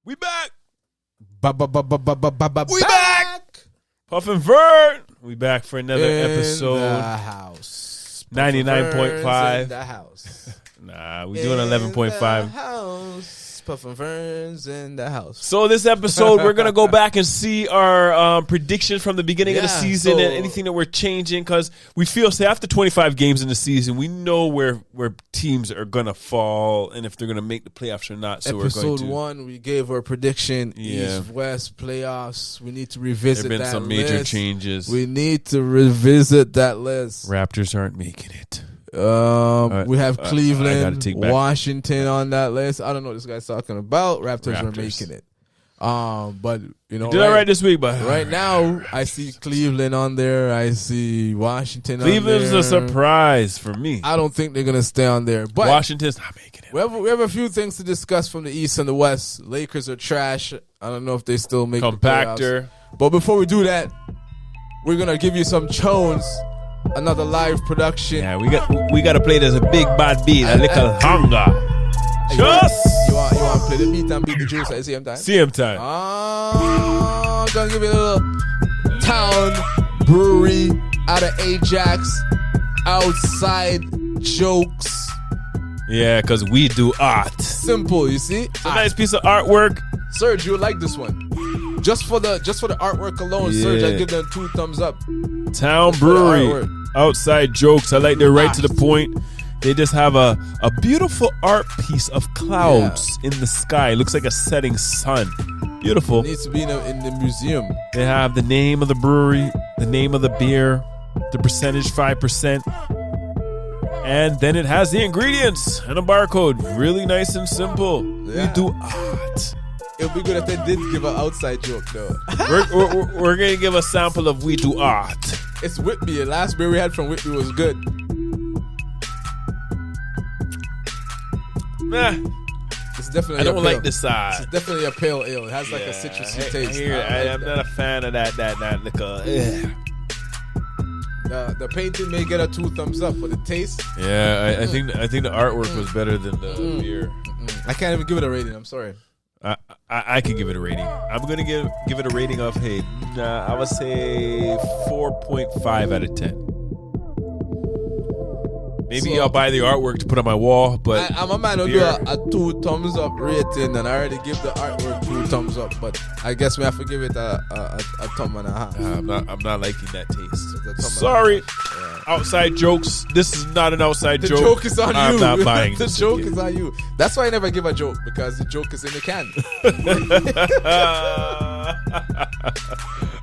We back. We back. Puff and Vern. We back for another episode. The house. 99.5. In the house. Nah, we doing 11.5. House. Puff and Vern's in the house. So this episode, we're going to go back and see our predictions from the beginning of the season and anything that we're changing, because we feel, say, after 25 games in the season, we know where teams are going to fall and if they're going to make the playoffs or not. So Episode 1, we gave our prediction, East-West playoffs. We need to revisit that list. There have been some major changes. We need to revisit that list. Raptors aren't making it. We have Cleveland, Washington on that list. I don't know what this guy's talking about. Raptors are making it. But you know, did I write this week? But right now, I see Cleveland on there. I see Washington. Cleveland's on there. a surprise for me. I don't think they're gonna stay on there. But Washington's not making it. We have a few things to discuss from the East and the West. Lakers are trash. I don't know if they still make compactor. The playoffs. But before we do that, we're gonna give you some tones. Another live production. Yeah, we got to play this a big bad beat, a little hunger. Just you want to play the beat and beat the juice at the same time? Same time. I'm gonna give you a little town brewery out of Ajax. Outside jokes. Yeah, because we do art. Simple, you see? It's a nice piece of artwork. Serge, you would like this one. Just for the artwork alone, Serge, I give them 2 thumbs up. Town Brewery, outside jokes. I like they're right to the point. They just have a beautiful art piece of clouds in the sky. It looks like a setting sun. Beautiful. It needs to be in the museum. They have the name of the brewery, the name of the beer, the percentage 5%. And then it has the ingredients and a barcode. Really nice and simple. Yeah. We do art. It would be good if they did give an outside joke, though. we're going to give a sample of We Do Art. It's Whitby. The last beer we had from Whitby was good. It's definitely I don't like this side. It's definitely a pale ale. It has like a citrusy taste. I'm not a fan of that liquor. The painting may get a 2 thumbs up, but the taste. Yeah, I think the artwork was better than the beer. I can't even give it a rating. I'm sorry. I can give it a rating. I'm gonna give it a rating of I would say 4.5 out of 10. Maybe I'll buy the artwork to put on my wall, but I'm a man who do a 2 thumbs up rating, and I already give the artwork 2 thumbs up. But I guess we have to give it a thumb and a half. I'm not liking that taste. Sorry. Yeah. Outside jokes. This is not an outside joke. The joke is on you. I'm not buying the this. The joke is on you. That's why I never give a joke, because the joke is in the can.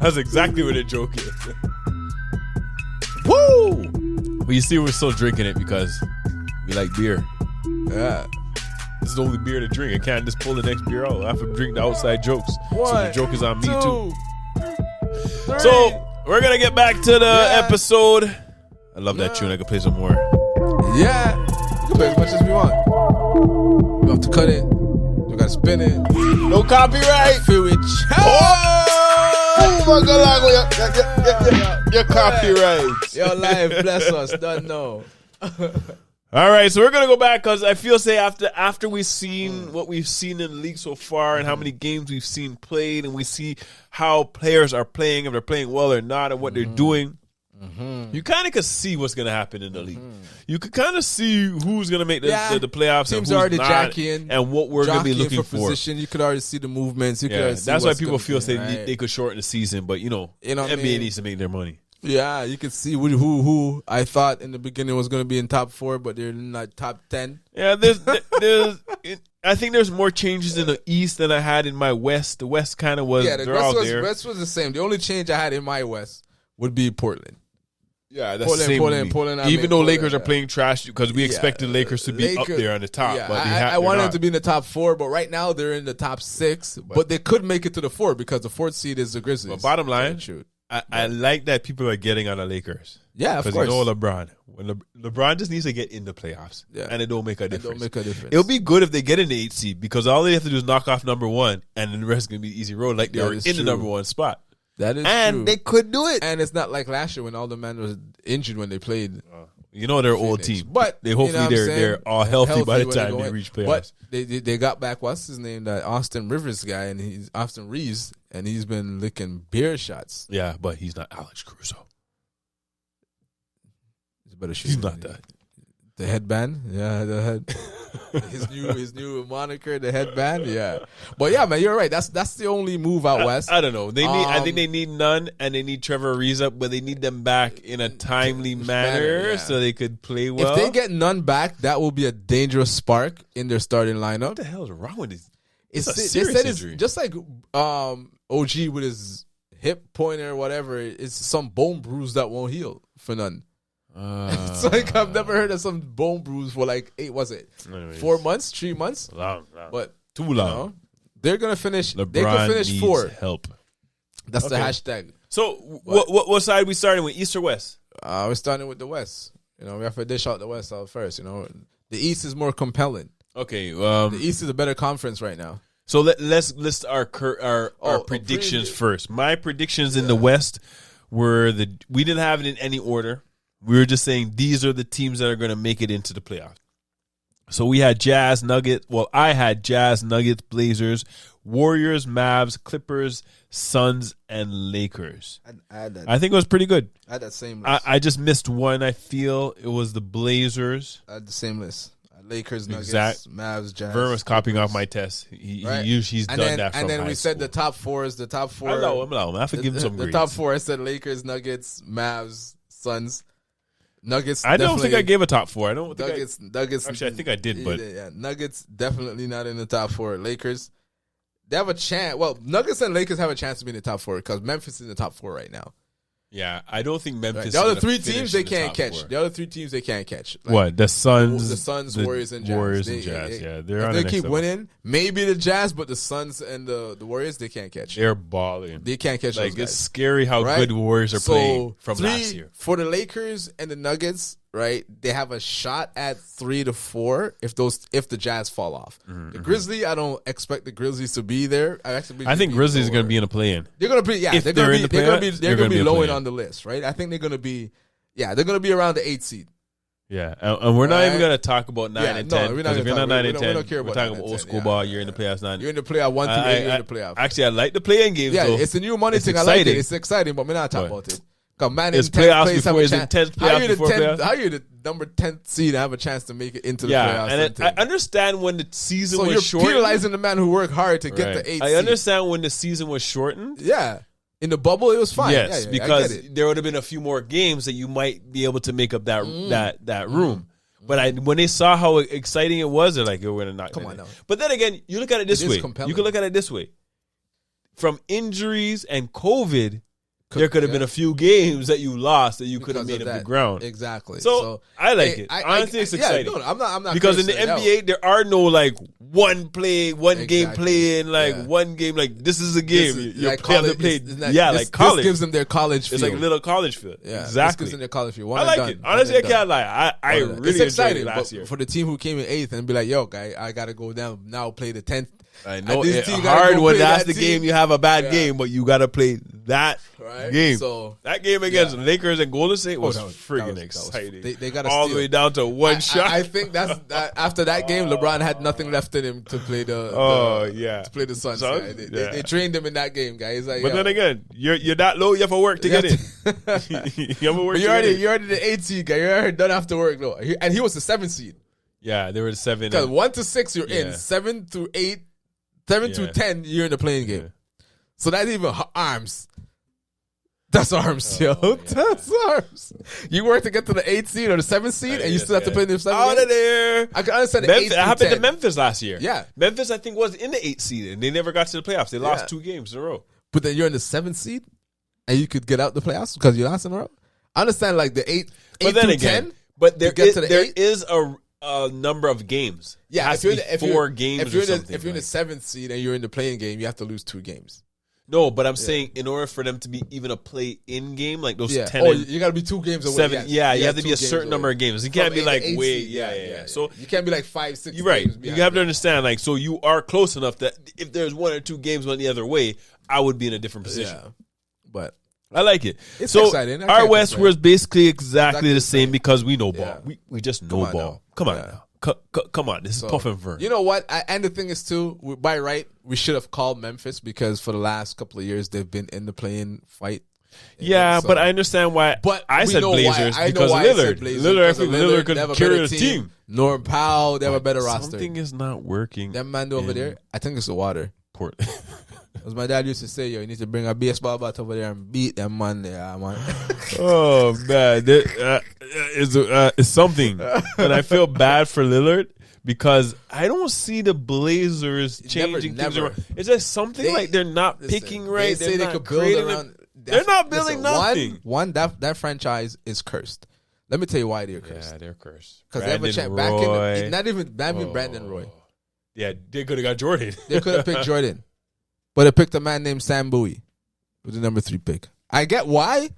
That's exactly what a joke is. Woo! But you see, we're still drinking it because we like beer. Yeah. This is the only beer to drink. I can't just pull the next beer out. I have to drink the outside jokes. 1, so the joke is on me 2, too. 3. So we're going to get back to the episode. I love that tune. I can play some more. Yeah. We can play as much as we want. We have to cut it. We got to spin it. No copyright. Feel it. Oh my God, your copyright. Your life, bless us. Don't know. All right, so we're gonna go back because I feel after we've seen what we've seen in the league so far and how many games we've seen played, and we see how players are playing, if they're playing well or not, and what they're doing. You kind of can see what's going to happen in the league. You can kind of see who's going to make the playoffs. Teams and who's already not, jockeying, and what we're going to be looking for. Position. You could already see the movements. You could already see that's why people feel right? they could shorten the season, but NBA needs to make their money. Yeah, you could see who I thought in the beginning was going to be in top 4, but they're not top 10. Yeah, I think there's more changes in the East than I had in my West. The West kind of was West was the same. The only change I had in my West would be Portland. Yeah, that's the same. Portland. Even though Lakers are playing trash, because we expected Lakers to be up there on the top. Yeah, but I wanted them to be in the top 4, but right now they're in the top 6. But they could make it to the 4 because the 4th seed is the Grizzlies. But bottom line, I like that people are getting on the Lakers. Yeah, of course. Because you know LeBron. When LeBron just needs to get in the playoffs, and it don't make a difference. It'll be good if they get in the 8th seed, because all they have to do is knock off number 1, and then the rest is going to be easy road, like they were in the number 1 spot. That is and true. They could do it. And it's not like last year when all the men was injured when they played. You know they're an old team, but they hopefully they're all healthy by the time they reach playoffs. But they got back what's his name, that Austin Rivers guy, and he's Austin Reeves, and he's been licking beer shots. Yeah, but he's not Alex Caruso. He's better shoot. He's not that. The headband, yeah, the head. his new moniker, the headband, yeah. But yeah, man, you're right. That's the only move out west. I don't know. They need. I think they need Nunn and they need Trevor Ariza, but they need them back in a timely manner so they could play well. If they get Nunn back, that will be a dangerous spark in their starting lineup. What the hell is wrong with this? It's a serious injury. It's just like OG with his hip pointer or whatever. It's some bone bruise that won't heal for Nunn. It's like I've never heard of some bone bruise for like 4 months, 3 months, long. But too long. You know, they're gonna finish. LeBron they could finish needs 4. Help. That's the hashtag. So what side we starting with, East or West? We're starting with the West. You know, we have to dish out the West out first. You know, the East is more compelling. Okay, the East is a better conference right now. So let's list our predictions first. My predictions in the West were we didn't have it in any order. We were just saying these are the teams that are going to make it into the playoffs. So we had Jazz, Nuggets. Well, I had Jazz, Nuggets, Blazers, Warriors, Mavs, Clippers, Suns, and Lakers. I had that. I think it was pretty good. I had that same list. I just missed one. I feel it was the Blazers. I had the same list. Lakers, Nuggets, Mavs, Jazz. Vern was copying off my test. He's done that from And then high we said school. the top four is the top 4. I'm allowed. I have to give him some The grades. top 4, I said Lakers, Nuggets, Mavs, Suns. Nuggets. I don't think I gave a top 4. I don't think Nuggets. Actually, I think I did, but Nuggets definitely not in the top 4. Lakers, they have a chance. Well, Nuggets and Lakers have a chance to be in the top 4 because Memphis is in the top 4 right now. Yeah, I don't think Memphis. Right. The other 3 teams they can't catch. 4. The other 3 teams they can't catch. Like, what? The Suns, Warriors, and Jazz. They're on they the keep next winning. Maybe the Jazz, but the Suns and the Warriors they can't catch. They're balling. They can't catch. Like those guys. It's scary how good the Warriors are playing from last year. For the Lakers and the Nuggets, right? They have a shot at 3 to 4 if the Jazz fall off. Mm-hmm. The Grizzlies, I don't expect the Grizzlies to be there. I think Grizzlies are going to be in a play-in. They're going to be. Yeah, if they're going to be low on the list, right? I think they're going to be. Yeah, they're going to be around the 8th seed. Yeah, and we're not even going to talk about 9 and 10. We're not if you're not 9 and 10, we don't care we're about talking about old school ball. You're in the playoffs. You're in the playoff 1 through 8. You're in the playoff. Actually, I like the play-in games. Yeah, though. it's a new money thing. Exciting. I like it. It's exciting, but we're not talking about it. Man, it's playoffs before it's intense playoffs before playoffs. How you the number 10th seed and have a chance to make it into the playoffs? And I understand when the season was you're shortened. penalizing the man who worked hard to get the 8th seed. I understand when the season was shortened. Yeah. In the bubble, it was fine. Yes, because there would have been a few more games that you might be able to make up that room. But when they saw how exciting it was, they're like, we're going to not. Come on now. But then again, you look at it this way. You can look at it this way. From injuries and COVID, there could have been a few games that you lost that you could have made up the ground. Exactly. So I like it. Honestly, it's exciting. No, I'm not because in the NBA, there are no like one game playing, one game, like this is a game. You're like college. Like college. This gives them their college field. It's like little college field. Yeah, exactly. This gives them their college field. I like it. Honestly, I can't lie. I really enjoyed it last year. For the team who came in 8th and be like, yo, guy, I got to go down now, play the 10th. I know it's hard when that's the game you have a bad game, but you got to play that game. So that game against Lakers and Golden State was friggin' exciting. They got all the way down to one shot. I think after that game, LeBron had nothing left in him to play to play the Suns. They trained him in that game, guys. Like, but then again, you're that low. You have to work to get in. You have to work. You're already the 8th seed guy. You're already done after work though, and he was the 7th seed. Yeah, they were the 7. Because 1 to 6 you're in, 7 through 8. 7 to 10, you're in the playing game. Yeah. So that's even arms. That's arms, yo. Yeah. That's arms. You work to get to the 8th seed or the 7th seed, and you still have to play in the 7th out of there. I can understand the 8th It happened to Memphis last year. Yeah. Memphis, I think, was in the 8th seed, and they never got to the playoffs. They lost 2 games in a row. But then you're in the 7th seed, and you could get out the playoffs because you lost in a row? I understand, like, the 8 but then through again, 10. But there is a number of games. Yeah, if you're in the 4 games if you're in the 7th seed and you're in the playing game, you have to lose 2 games. No, but I'm saying in order for them to be even a play-in game, like those 10 you got to be 2 games away. 7, you have to be a certain number of games. You can't be like, So you can't be like 5, 6 you're right. games. You have to understand, like, so you are close enough that if there's 1 or 2 games went the other way, I would be in a different position. Yeah. But I like it. It's so exciting. Our West was basically exactly the same same. because we know ball. Yeah. We just know Come on ball. now. Come on Yeah. now. Come on. This is Puff and Vern. You know what? And the thing is, too, by right, we should have called Memphis because for the last couple of years, they've been in the play-in fight. Yeah, but I understand why. But I we said know Blazers why. I know because of why I Lillard. said Blazers, Lillard, I because think of Lillard they have could a carry better the team. Norm Powell, they have a better roster. Something is not working. That man over there, I think it's the water. Port. As my dad used to say, yo, you need to bring a baseball bat over there and beat them man there, man. Oh man, it's something, and I feel bad for Lillard because I don't see the Blazers changing things around. It's just something like they're not picking right. They say they could build around. They're not building nothing. One that franchise is cursed. Let me tell you why they're cursed. Yeah, they're cursed. Because they have a chance back in not even Brandon Roy. Yeah, they could have got Jordan. They could have picked Jordan, but they picked a man named Sam Bowie with the number 3 pick. I get why.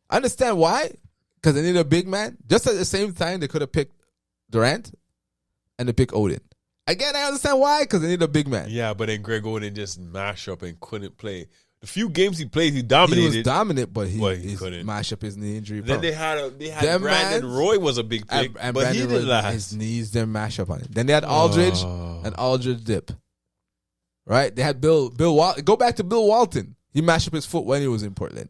I understand why. Because they need a big man. Just at the same time, they could have picked Durant and they picked Odin. Again, I understand why. Because they need a big man. Yeah, but then Greg Oden just mashed up and couldn't play. The few games he played, he dominated. He was dominant, but he couldn't mash up his knee injury. Then they had Brandon Roy was a big pick, and but he didn't last. His knees didn't mash up on it. Then they had Aldridge and Aldridge dip. Right? They had Bill Walton. Go back to Bill Walton. He mashed up his foot when he was in Portland.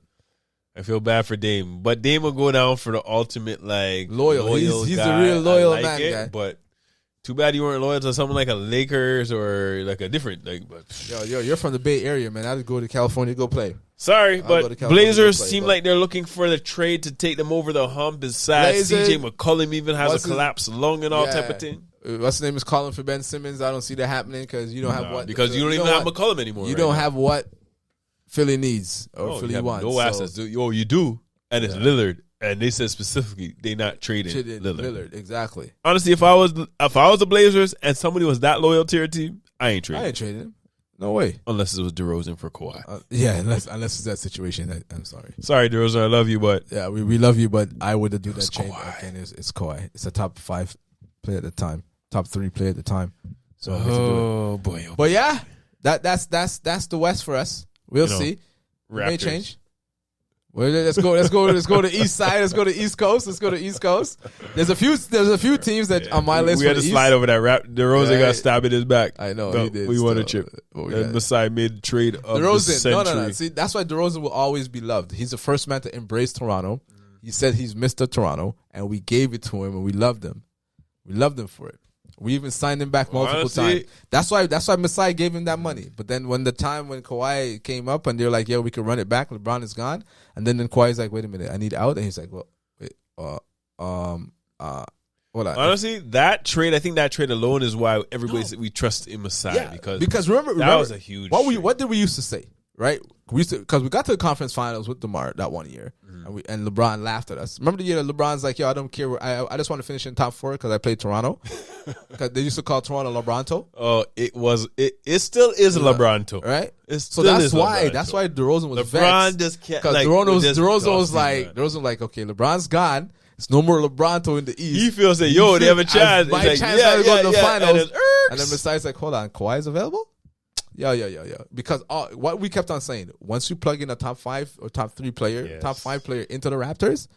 I feel bad for Dame, but Dame will go down for the ultimate loyal. He's guy. the real loyal man it, guy. But too bad you weren't loyal to something like a Lakers or like a different. Yo, you're from the Bay Area, man. I'd go to California, go play. Sorry, but Blazers seem like they're looking for the trade to take them over the hump. It's sad. CJ McCollum even has a collapsed lung and all type of thing. What's his name is calling for Ben Simmons. I don't see that happening because you don't have what. Because you don't even have McCollum anymore. You don't have what Philly needs or Philly wants. No assets. You do. And it's Lillard. And they said specifically they not trading Lillard. Exactly. Honestly, if I was the Blazers and somebody was that loyal to your team, I ain't trading. I ain't trading him. No way. Unless it was DeRozan for Kawhi. Unless it's that situation. I'm sorry. Sorry, DeRozan, I love you, but we love you, but I wouldn't do that trade. Kawhi. Again, it's Kawhi. It's a top 5 player at the time, top 3 player at the time. So boy. But yeah, that's the West for us. We'll see. Raptors. It may change. Well, let's go to East side. Let's go to East Coast. There's a few teams that on my list. We had to slide over that. DeRozan got stabbed in his back. I know he did. We won a chip. And Masai made the trade of DeRozan, the century. No. See, that's why DeRozan will always be loved. He's the first man to embrace Toronto. He said he's Mr. Toronto, and we gave it to him, and we loved him. We loved him for it. We even signed him back multiple times. That's why Masai gave him that money. But then when Kawhi came up and they're like, "Yeah, we can run it back. LeBron is gone," and then Kawhi's like, "Wait a minute, I need out," and he's like, "Well, wait, honestly, that trade, I think that trade alone is why everybody said we trust in Masai because remember that was a huge. What did we used to say? Right, because we got to the conference finals with DeMar that one year, and LeBron laughed at us. Remember the year that LeBron's like, "Yo, I don't care. I just want to finish in top 4 because I played Toronto." Because they used to call Toronto LeBronto. Oh, it still is LeBronto, right? So that's why DeRozan was LeBron just can't. Because DeRozan was like, okay, LeBron's gone. It's no more LeBronto in the East. He feels that they have a chance. My chance to go to the finals. And then Masai's like, hold on, Kawhi's available? Yeah. Because what we kept on saying, once you plug in a top 5 or top 3 player, top 5 player into the Raptors,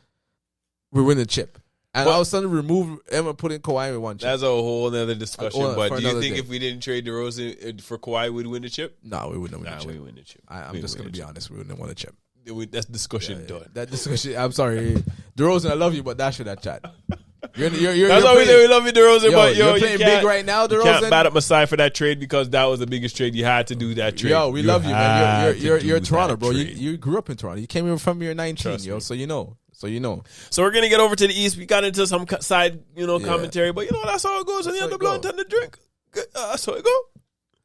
we win the chip. And all of a sudden remove him and put in Kawhi and one chip. That's a whole other discussion. But do you think if we didn't trade DeRozan for Kawhi, we'd win the chip? No, we wouldn't win the chip. We win the chip. I'm just going to be honest. We wouldn't win the chip. That's discussion done. That discussion. I'm sorry, DeRozan. I love you, but that should have chat. That's why we say we love you, DeRozan. But you're playing big right now, DeRozan. You can't bat up Masai for that trade because that was the biggest trade. You had to do that trade. Yo, we love you, man. You're Toronto, bro. You grew up in Toronto. You came here from your 19, so you know. So we're gonna get over to the East. We got into some side, commentary, but that's how it goes. And you have the blunt and the drink. That's how it go.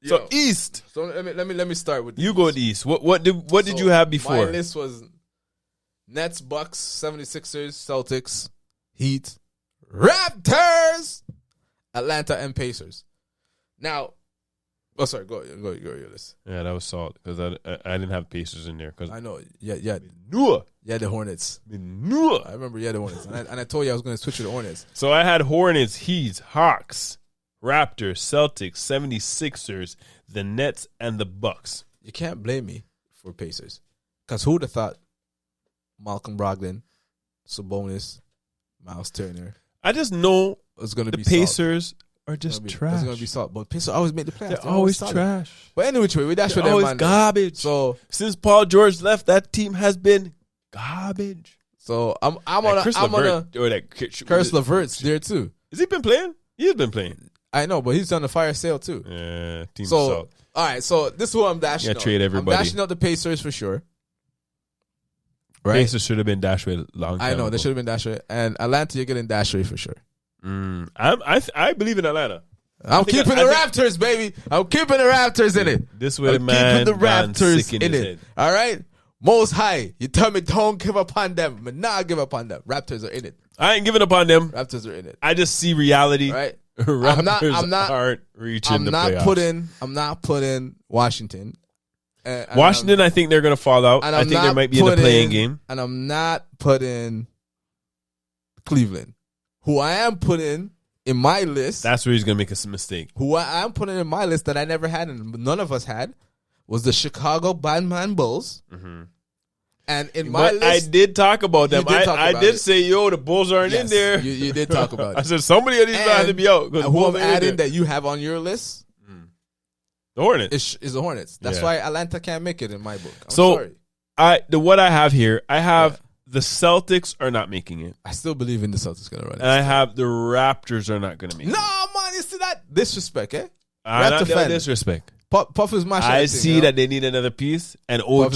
So East. So let me start with you. Go to East. What did you have before? My list was Nets, Bucks, 76ers, Celtics, Heat, Raptors, Atlanta, and Pacers. Now, sorry, go your list. Yeah, that was solid because I didn't have Pacers in there because I know. Yeah, the Hornets. I remember the Hornets, and I told you I was going to switch to the Hornets. So I had Hornets, Heat, Hawks, Raptors, Celtics, 76ers, the Nets, and the Bucks. You can't blame me for Pacers because who would have thought Malcolm Brogdon, Sabonis, Miles Turner. I just know it's going to be Pacers are just trash. It's going to be salt. But Pacers always make the playoffs. They're always trash. But anyway, we dash with them, always man. garbage. So since Paul George left, that team has been garbage. So I'm on Chris Levert's there too. Has he been playing? He's been playing. I know, but he's on the fire sale too. Yeah, team so salt. All right, so this is who I'm dashing out. Trade everybody. I'm dashing out the Pacers for sure. Right? Pacers should have been dashed with long time I know, ago. they should have been dashed with. And Atlanta, you're getting dashed with for sure. I believe in Atlanta. I'm keeping the Raptors, baby. I'm keeping the Raptors in it. This way, man. Keeping the Raptors in it. All right? Most High. You tell me don't give up on them. But nah, give up on them. Raptors are in it. I ain't giving up on them. Raptors are in it. I just see reality. Right? Raptors aren't reaching the playoffs. I'm not putting Washington. Washington, I think they're going to fall out. I think they might be in the playing game. And I'm not putting Cleveland, who I am putting in my list. That's where he's going to make a mistake. Who I am putting in my list that I never had and none of us had was the Chicago Batman Bulls. Mm-hmm. And in my list, I did talk about them. I did say, yo, the Bulls aren't in there. You did talk about it. I said somebody of these guys had to be out. Who I'm adding that you have on your list? The Hornets. Is the Hornets. That's why Atlanta can't make it in my book. I'm sorry. What I have here, I have the Celtics are not making it. I still believe in the Celtics going to run it. And I have the Raptors are not going to make it. No, man, you see that? Disrespect, eh? Not disrespect. Puff is mashing. I see that they need another piece, and OG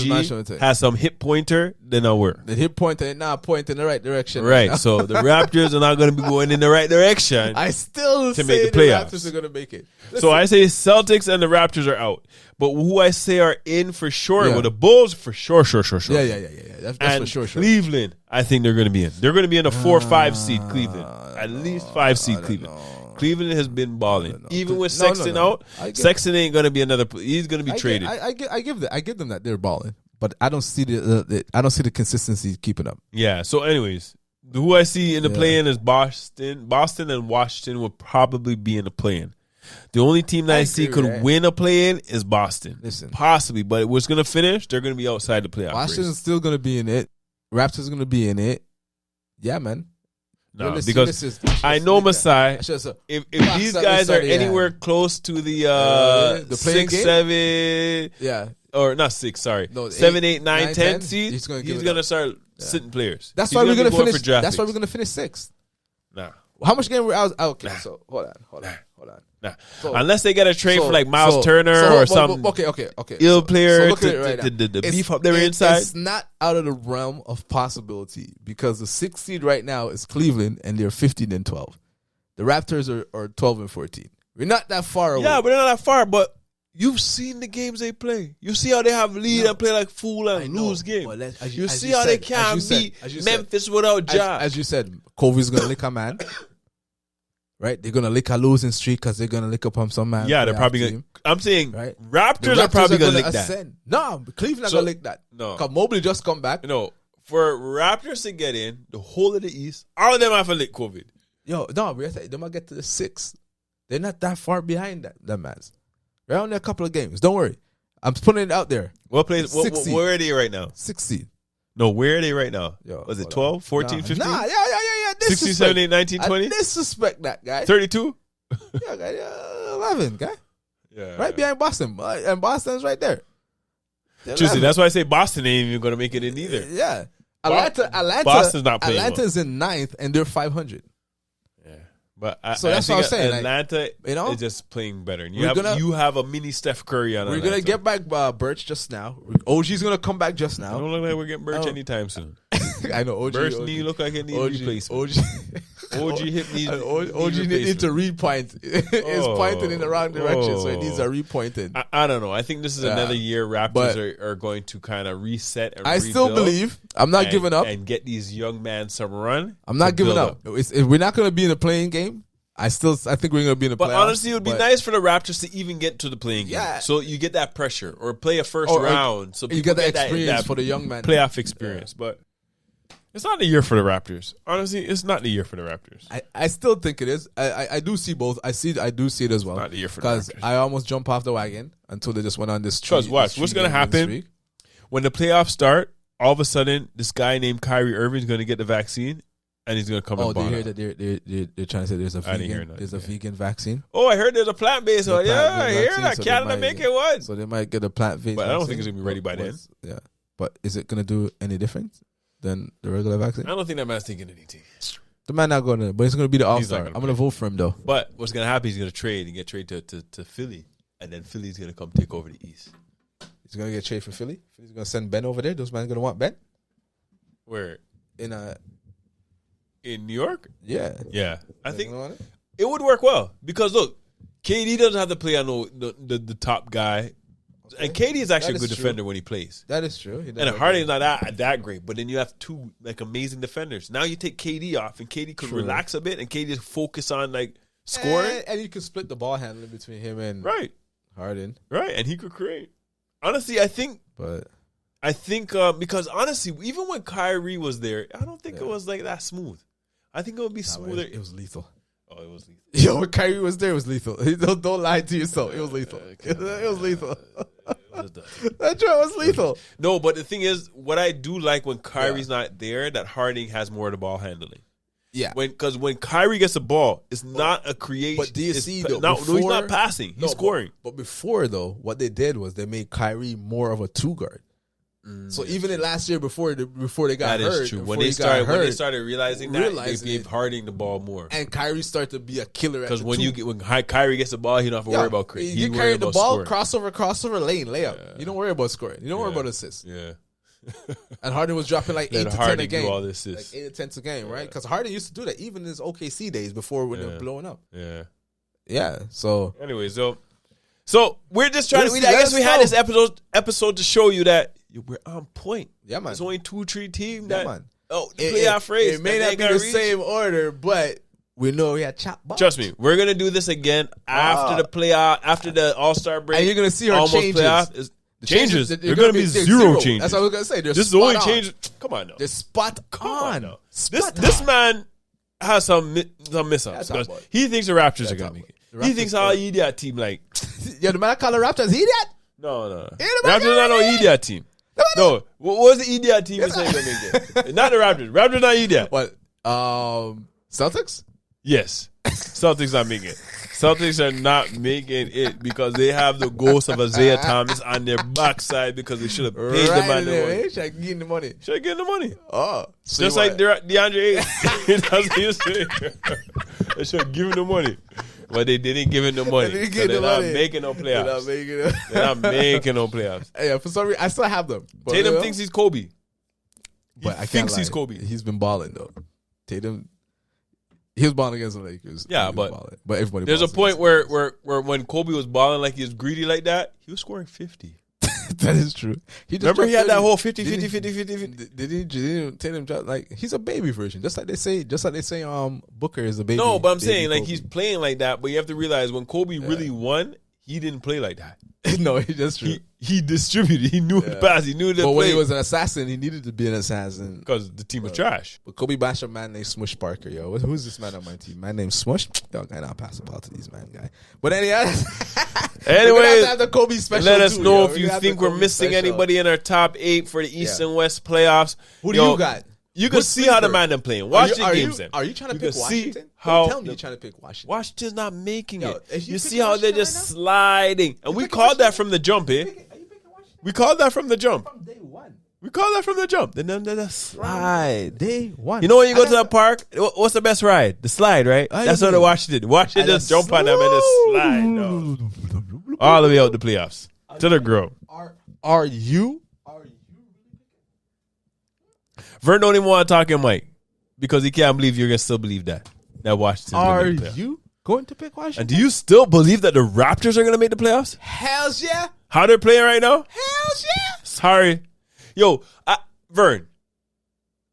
has some hip pointer. Then I'll work. The hip pointer is not pointing in the right direction. Right. So the Raptors are not going to be going in the right direction. I still to say make the playoffs. Raptors are going to make it. Listen. So I say Celtics and the Raptors are out. But who I say are in for sure, well, the Bulls for sure. Yeah. That's for sure. Cleveland, I think they're going to be in. They're going to be in a 4 or 5 seed, Cleveland. At least 5 seed, Cleveland. Cleveland has been balling. Even with Sexton out, Sexton ain't going to be another. He's going to be traded. I give them that they're balling, but I don't see the consistency keeping up. Yeah. So, anyways, who I see in the play-in is Boston. Boston and Washington will probably be in the play-in. The only team that I see could win a play-in is Boston. Listen, possibly, but what's going to finish? They're going to be outside the playoff. Washington's still going to be in it. Raptors going to be in it. Yeah, man. No, because I know Masai. If these guys are anywhere close to the 6, 7, or not 6, sorry, 7, 8, 9, 10 seed, he's gonna start sitting players. That's why we're gonna finish. That's why we're gonna finish 6th. Nah. How much game were out? Okay, so hold on. Nah. So, unless they get a trade for like Miles Turner or some ill player to beef up their inside. It's not out of the realm of possibility because the 6th seed right now is Cleveland and they're 15-12. The Raptors are 12-14. We're not that far away. Yeah, but they're not that far. But you've seen the games they play. You see how they have lead and play like fool and lose games. You see how they can't beat Memphis without Ja. As you said, Kobe's gonna lick a man. Right, they're gonna lick a losing streak because they're gonna lick up on some man. Yeah, they're probably gonna. I'm saying, right? Raptors are probably gonna lick that. No, Cleveland not gonna lick that. No, because Mobley just come back. No, for Raptors to get in the whole of the East, all of them have to lick COVID. Yo, no, they might get to the 6th. They're not that far behind that man's. They're only a couple of games. Don't worry, I'm putting it out there. What place? Where are they right now? 6th seed. No, where are they right now? Yo, was it 12, 14, 15? Nah, yeah. 16, 17, 19, 20? I disrespect that guy. 32? Yeah, guy. 11, guy. Yeah. Right behind Boston. And Boston's right there. Tuesday, that's why I say Boston ain't even going to make it in either. Yeah. Boston's not playing Atlanta's in 9th, and they're 500. Yeah. But so that's what I'm saying. Atlanta is just playing better. And you have a mini Steph Curry on Atlanta. We're going to get back Birch just now. OG's going to come back just now. I don't look like we're getting Birch anytime soon. I know OG. Birch knee look like it needs replacement. OG hip needs OG need to repoint. It's pointing in the wrong direction, so it needs a repointing. I don't know. I think this is another year Raptors are going to kind of reset and rebuild. I still believe. I'm not giving up. And get these young men some run. I'm not giving up. We're not going to be in the playing game. I think we're going to be in the playoffs. But honestly, it would be nice for the Raptors to even get to the playing game. Yeah. So you get that pressure or play a first round. So you get that experience for the young man. Playoff experience. Yeah. But it's not the year for the Raptors. Honestly, it's not the year for the Raptors. I still think it is. I do see both. I do see it as well. It's not the year for the Raptors. Because I almost jumped off the wagon until they just went on this streak. Because watch, what's going to happen when the playoffs start? all of a sudden this guy named Kyrie Irving is going to get the vaccine and he's going to come and ball. Oh, do you hear that they're trying to say there's a vegan vaccine? Oh, I heard there's a plant-based one. Yeah, I hear that. So Canada making one. So they might get a plant-based But I don't think it's going to be ready by then. Yeah. But is it going to do any difference than the regular vaccine? I don't think that man's thinking anything. The man not going to, but it's going to be the all-star. I'm going to vote for him, though. But what's going to happen, he's going to trade and get traded to Philly. And then Philly's going to come take over the East. He's going to get traded for Philly? Philly's going to send Ben over there? Those men going to want Ben? Where? In New York? Yeah. Yeah. I think it would work well. Because, look, KD doesn't have to play on the top guy. Okay. And KD is actually a good defender when he plays. That is true. And Harden's not that great. But then you have two amazing defenders. Now you take KD off, and KD could relax a bit, and KD just focus on scoring. And you can split the ball handling between him and Harden. Right, and he could create. Honestly, I think because honestly, even when Kyrie was there, I don't think it was that smooth. I think it would be smoother. It was lethal. Oh, it was lethal. Yo, when Kyrie was there, it was lethal. Don't lie to yourself. It was lethal. It was lethal. That joint was lethal. No, but the thing is, what I do like when Kyrie's not there, that Harden has more of the ball handling. Yeah. Because when Kyrie gets a ball, it's not a creation. But do you see, though? No, he's not passing. He's scoring. But before, though, what they did was they made Kyrie more of a two guard. So even in last year before they got hurt, that is true. When they started realizing that, they gave Harden the ball more, and Kyrie started to be a killer. Because when Kyrie gets the ball, he don't have to worry about creating. You carry the ball, crossover, lane, layup. Yeah. You don't worry about scoring. You don't worry about assists. Yeah. And Harden was dropping 8 to 10 a game. All this is. 8 to 10 a game, right? Because Harden used to do that even in his OKC days before when they were blowing up. Yeah. Yeah. So anyway, so we're just trying to. I guess we had this episode to show you that we're on point. Yeah, man. There's only 2-3 teams that. Man. Oh, playoff race. It may not be the same order, but we know we had chop balls. Trust me, we're gonna do this again after the playoff, after the All-Star break, and you're gonna see our changes. Changes. They're going to be zero changes. That's what I was going to say. This is the only change. Come on now. They're spot on. This man has some miss-ups. He thinks the Raptors are going to make it. He thinks how idiot team like. Yo, the man call the Raptors idiot? No. Raptors not no idiot team. No. What was the idiot team you saying going to make it? Not the Raptors. Raptors not idiot. What? Celtics? Yes. Celtics not making it. Celtics are not making it because they have the ghost of Isaiah Thomas on their backside because they should have paid the man the money. Should have given the money. Should have given the money. Oh. So just like DeAndre Ayton. That's what you say. They should have given the money. But they didn't give him the money. They're not making no playoffs. They're not making no playoffs. Yeah, for some reason, I still have them. Tatum thinks he's Kobe. But I thinks he's Kobe. He's been balling, though. Tatum... He was balling against the Lakers. Yeah, but everybody. There's a point where when Kobe was balling like he was greedy like that, he was scoring 50. That is true. Remember he had that whole 50. Did he Tatum drop he's a baby version, just like they say Booker is a baby. No, but I'm saying Kobe. He's playing like that. But you have to realize when Kobe really won, he didn't play like that. No, that's true. He distributed. He knew the pass. He knew the play. But when he was an assassin, he needed to be an assassin. Because the team was trash. But Kobe bashed a man named Smush Parker, yo. Who's this man on my team? Man named Smush? Yo, I not pass the ball to these man, guy. But anyway, have the Kobe special let us know if you think we're missing anybody in our top 8 for the East and West playoffs. Who do you got? You can see how the man them playing. Watch the games then. Are you trying to pick Washington? Tell me you're trying to pick Washington. Washington's not making it. You see how they're just sliding. And we called that from the jump, eh? We called that from the jump. From day one. We called that from the jump. Then they just slide. Day one. You know when you go to the park, what's the best ride? The slide, right? That's what the Washington did. Washington just jump on them and just slide. No. All the way out the playoffs. To the grove. Are you? Vern don't even want to talk to Mike because he can't believe you're going to still believe that Washington's going to make the playoffs. Are you going to pick Washington? And do you still believe that the Raptors are going to make the playoffs? Hells yeah. How they're playing right now? Hells yeah. Sorry. Yo, Vern,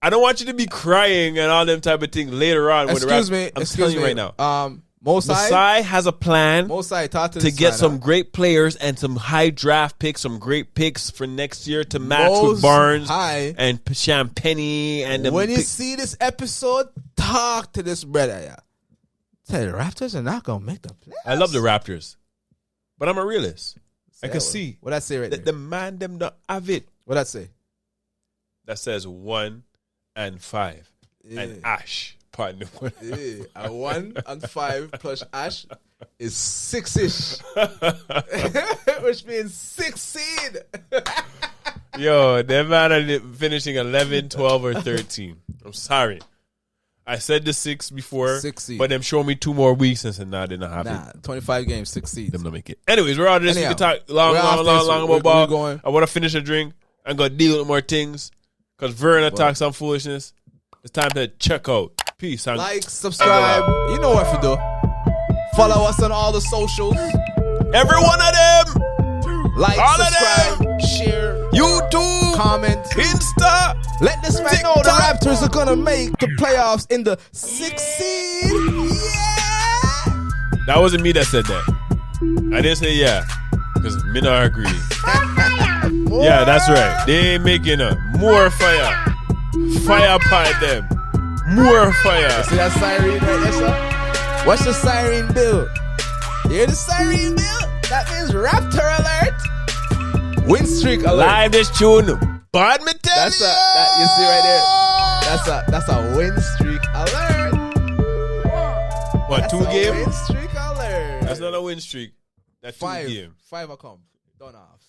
I don't want you to be crying and all them type of things later on. Excuse me. I'm telling you right now. Masai has a plan to get some great players and some high draft picks, some great picks for next year to match with Barnes and Champagny. And when you see this episode, talk to this brother. Yeah. Say the Raptors are not going to make the playoffs. I love the Raptors, but I'm a realist. I can see. What I say right there? The man them don't have it. What I say? that says 1 and 5. Yeah. And Ash. Pardon me. Yeah. A 1 and 5 plus Ash is 6-ish. Which means 6 seed. Yo, that man are finishing 11, 12, or 13. I'm sorry. I said the 6 before, 6 seed. but them show me 2 more weeks and said, nah, they not happy. Nah, 25 games, 6 seeds. Them not make it. Anyways, we're out of this. Anyhow, We can talk long about ball. I want to finish a drink. I'm going to deal with more things because Vern talk some foolishness. It's time to check out. Peace. Like, subscribe. You know what to do. Follow us on all the socials. Every one of them. Like, all subscribe, share, YouTube, comment, Insta. Let this man know the Raptors are gonna make the playoffs in the 6th seed. Yeah. That wasn't me that said that. I didn't say yeah, because me not agree. Yeah, that's right. They ain't making more fire. Fire pot them. More fire. You see that siren right there, sir? What's the siren bill? You hear the siren bill? That means Raptor alert. Win streak alert. Live this tune. Badminton. That's that you see right there. That's a win streak alert. What, That's 2 games? Win streak alert. That's not a win streak. That's 2 games. 5 are come. Done off.